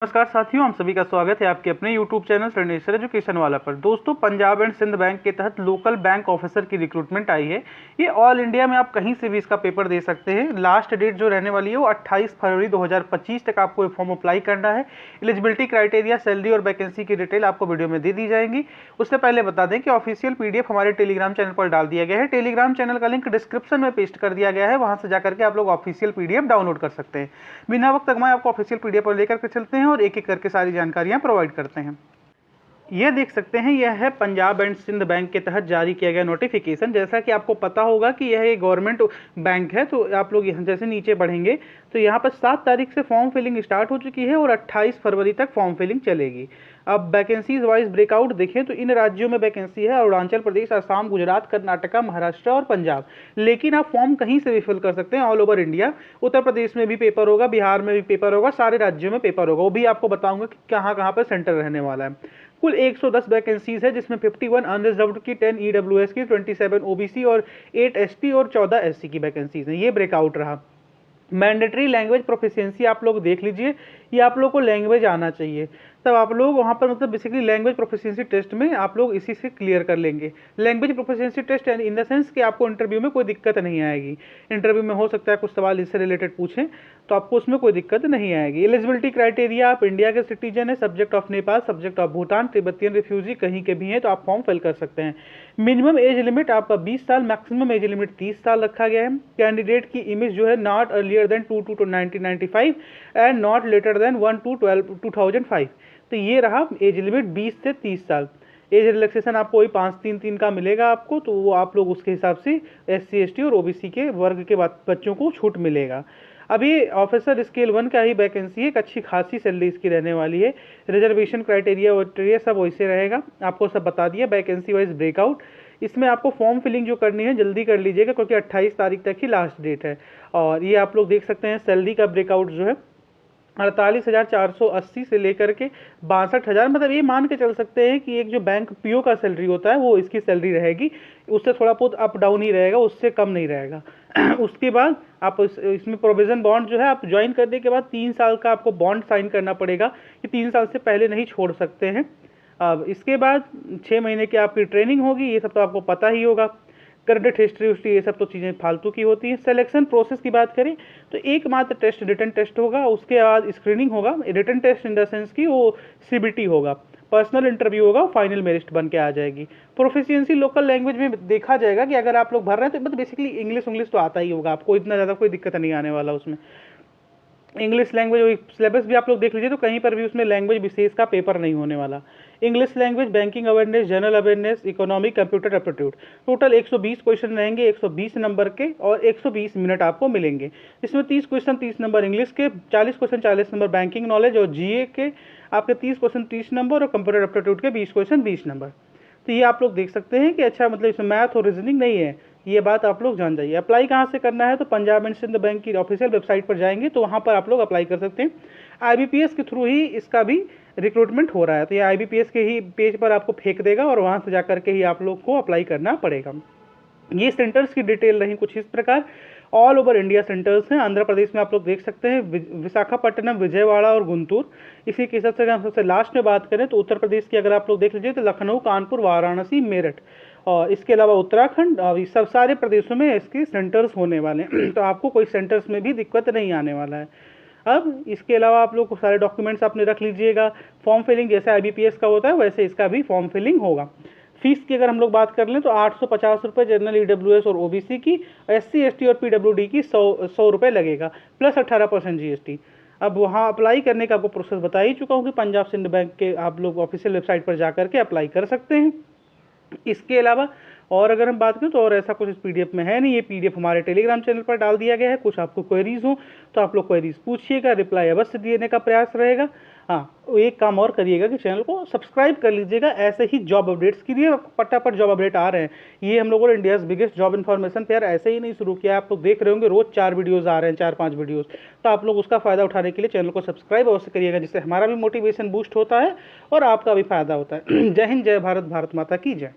नमस्कार साथियों, हम सभी का स्वागत है आपके अपने YouTube चैनल श्रेणेश्वर एजुकेशन वाला पर। दोस्तों, पंजाब एंड सिंध बैंक के तहत लोकल बैंक ऑफिसर की रिक्रूटमेंट आई है। ये ऑल इंडिया में आप कहीं से भी इसका पेपर दे सकते हैं। लास्ट डेट जो रहने वाली है वो 28 फरवरी 2025 तक आपको ये फॉर्म अप्लाई करना है। एलिजिबिलिटी क्राइटेरिया, सैलरी और वैकेंसी की डिटेल आपको वीडियो में दे दी जाएंगी। उससे पहले बता दें कि ऑफिशियल PDF हमारे टेलीग्राम चैनल पर डाल दिया गया है। टेलीग्राम चैनल का लिंक डिस्क्रिप्शन में पेस्ट कर दिया गया है, वहां से जाकर के आप लोग ऑफिशियल PDF डाउनलोड कर सकते हैं। बिना वक्त तक मैं आपको ऑफिशियल PDF पर लेकर के चलते हैं और एक एक करके सारी जानकारियां प्रोवाइड करते हैं। यह देख सकते हैं, यह है पंजाब एंड सिंध बैंक के तहत जारी किया गया नोटिफिकेशन। जैसा कि आपको पता होगा कि यह एक गवर्नमेंट बैंक है, तो आप लोग यहाँ जैसे नीचे बढ़ेंगे तो यहाँ पर 7 तारीख से फॉर्म फिलिंग स्टार्ट हो चुकी है और 28 फरवरी तक फॉर्म फिलिंग चलेगी। अब वैकेंसीज वाइज ब्रेकआउट देखें तो इन राज्यों में वैकेंसी है अरुणाचल प्रदेश, असम, गुजरात, कर्नाटका, महाराष्ट्र और पंजाब। लेकिन आप फॉर्म कहीं से भी फिल कर सकते हैं all over India. Uttar Pradesh में भी पेपर होगा, बिहार में भी पेपर होगा, सारे राज्यों में पेपर होगा। वो भी आपको बताऊंगा कि कहाँ कहाँ पर सेंटर रहने वाला है। कुल 110 वैकेंसीज है, जिसमें 51 अनरिजर्व्ड की, 10 EWS की, 27 OBC और 8 ST और 14 SC की वैकेंसीज हैं। ये ब्रेकआउट रहा। मैंडेटरी लैंग्वेज प्रोफिशिएंसी आप लोग देख लीजिए, ये आप लोग को लैंग्वेज आना चाहिए। तब आप लोग वहाँ पर मतलब बेसिकली लैंग्वेज प्रोफिशिएंसी टेस्ट में आप लोग इसी से क्लियर कर लेंगे। Language proficiency test in the sense कि आपको इंटरव्यू में कोई दिक्कत नहीं आएगी। इंटरव्यू में हो सकता है कुछ सवाल इससे रिलेटेड पूछें, तो आपको उसमें कोई दिक्कत नहीं आएगी। एलिजिबिलिटी क्राइटेरिया, आप इंडिया के सिटीजन है, subject of Nepal, subject of Bhutan, Tibetan refugee कहीं के भी हैं तो आप फॉर्म फिल कर सकते हैं। मिनिमम एज लिमिट आपका 20 साल, मैक्सिमम एज लिमिट 30 साल रखा गया है। कैंडिडेट की इमेज जो है not earlier than 2/2/1995 and not later than 1/12/2005। तो ये रहा एज लिमिट 20 से 30 साल। एज रिलैक्सेशन आपको वही 5-3-3 का मिलेगा आपको, तो वो आप लोग उसके हिसाब से SC ST और OBC के वर्ग के बच्चों को छूट मिलेगा। अभी ऑफिसर स्केल 1 का ही वैकेंसी है, एक अच्छी खासी सैलरी इसकी रहने वाली है। रिजर्वेशन क्राइटेरिया वोटेरिया सब वैसे रहेगा, आपको सब बता दिया। वैकेंसी वाइज ब्रेकआउट, इसमें आपको फॉर्म फिलिंग जो करनी है जल्दी कर लीजिएगा, क्योंकि 28 तारीख तक ही लास्ट डेट है। और ये आप लोग देख सकते हैं सैलरी का ब्रेकआउट जो है 48,480 से लेकर के 62,000, मतलब ये मान के चल सकते हैं कि एक जो बैंक PO का सैलरी होता है वो इसकी सैलरी रहेगी। उससे थोड़ा बहुत अप डाउन ही रहेगा, उससे कम नहीं रहेगा। उसके बाद आप इसमें प्रोविजन बॉन्ड जो है आप ज्वाइन करने के बाद 3 साल का आपको बॉन्ड साइन करना पड़ेगा कि 3 साल से पहले नहीं छोड़ सकते हैं। अब इसके बाद 6 महीने की आपकी ट्रेनिंग होगी, ये सब तो आपको पता ही होगा। करंट हिस्ट्री उस्ट्री ये सब तो चीज़ें फालतू की होती हैं। सिलेक्शन प्रोसेस की बात करें तो एकमात्र टेस्ट रिटन टेस्ट होगा, उसके बाद स्क्रीनिंग होगा। Written test in the sense कि वो CBT होगा, पर्सनल इंटरव्यू होगा, फाइनल मेरिट बन के आ जाएगी। प्रोफिशिएंसी लोकल लैंग्वेज में देखा जाएगा कि अगर आप लोग भर रहे हैं तो मतलब बेसिकली इंग्लिश तो आता ही होगा आपको, इतना ज़्यादा कोई दिक्कत नहीं आने वाला उसमें। इंग्लिश लैंग्वेज सिलेबस भी आप लोग देख लीजिए, तो कहीं पर भी उसमें लैंग्वेज विशेष का पेपर नहीं होने वाला। English language, banking awareness, general awareness, economic, computer aptitude, total 120 question रहेंगे, 120 नंबर के और 120 मिनट आपको मिलेंगे। इसमें 30 क्वेश्चन 30 नंबर इंग्लिश के, 40 क्वेश्चन 40 नंबर बैंकिंग नॉलेज और GA के आपके 30 क्वेश्चन 30 नंबर और कंप्यूटर एप्टीट्यूड के 20 क्वेश्चन 20 नंबर। तो ये आप लोग देख सकते हैं कि अच्छा मतलब इसमें मैथ और रीजनिंग नहीं है, ये बात आप लोग जान जाइए। अप्लाई कहाँ से करना है तो पंजाब एंड सिंध बैंक की ऑफिशियल वेबसाइट पर जाएंगे तो वहाँ पर आप लोग अप्लाई कर सकते हैं। IBPS के थ्रू ही इसका भी रिक्रूटमेंट हो रहा है, तो ये IBPS के ही पेज पर आपको फेंक देगा और वहाँ से जाकर के ही आप लोग को अप्लाई करना पड़ेगा। ये सेंटर्स की डिटेल रही कुछ इस प्रकार। ऑल ओवर इंडिया सेंटर्स हैं। आंध्र प्रदेश में आप लोग देख सकते हैं विशाखापट्टनम, विजयवाड़ा और गुंटूर। इसी के हिसाब से हम सबसे लास्ट में बात करें तो उत्तर प्रदेश की अगर आप लोग देख लीजिए तो लखनऊ, कानपुर, वाराणसी, मेरठ और इसके अलावा उत्तराखंड और इस सब सारे प्रदेशों में इसके सेंटर्स होने वाले हैं। तो आपको कोई सेंटर्स में भी दिक्कत नहीं आने वाला है। अब इसके अलावा आप लोग को सारे डॉक्यूमेंट्स आपने रख लीजिएगा। फॉर्म फिलिंग जैसे IBPS का होता है वैसे इसका भी फॉर्म फिलिंग होगा। फीस की अगर हम लोग बात कर लें तो 850 रुपये जनरल, EWS और OBC की, SC ST और PWD की 100 रुपये लगेगा, प्लस 18% GST। अब वहाँ अप्लाई करने का आपको प्रोसेस बता ही चुका हूँ कि पंजाब सिंध बैंक के आप लोग ऑफिशियल वेबसाइट पर जा करके अप्लाई कर सकते हैं। इसके अलावा और अगर हम बात करें तो और ऐसा कुछ इस PDF में है नहीं। ये PDF हमारे टेलीग्राम चैनल पर डाल दिया गया है। कुछ आपको क्वेरीज हो तो आप लोग क्वेरीज पूछिएगा, रिप्लाई अवश्य देने का प्रयास रहेगा। हाँ, एक काम और करिएगा कि चैनल को सब्सक्राइब कर लीजिएगा, ऐसे ही जॉब अपडेट्स के लिए पट्टापट जॉब अपडेट आ रहे हैं। ये हम लोगों ने India's biggest job information fair ऐसे ही नहीं शुरू किया, आप लोग देख रहे होंगे रोज 4 वीडियोज़ आ रहे हैं, 4-5 वीडियोज़। तो आप लोग उसका फ़ायदा उठाने के लिए चैनल को सब्सक्राइब अवश्य करिएगा, जिससे हमारा भी मोटिवेशन बूस्ट होता है और आपका भी फायदा होता है। जय हिंद, जय भारत, भारत माता की जय।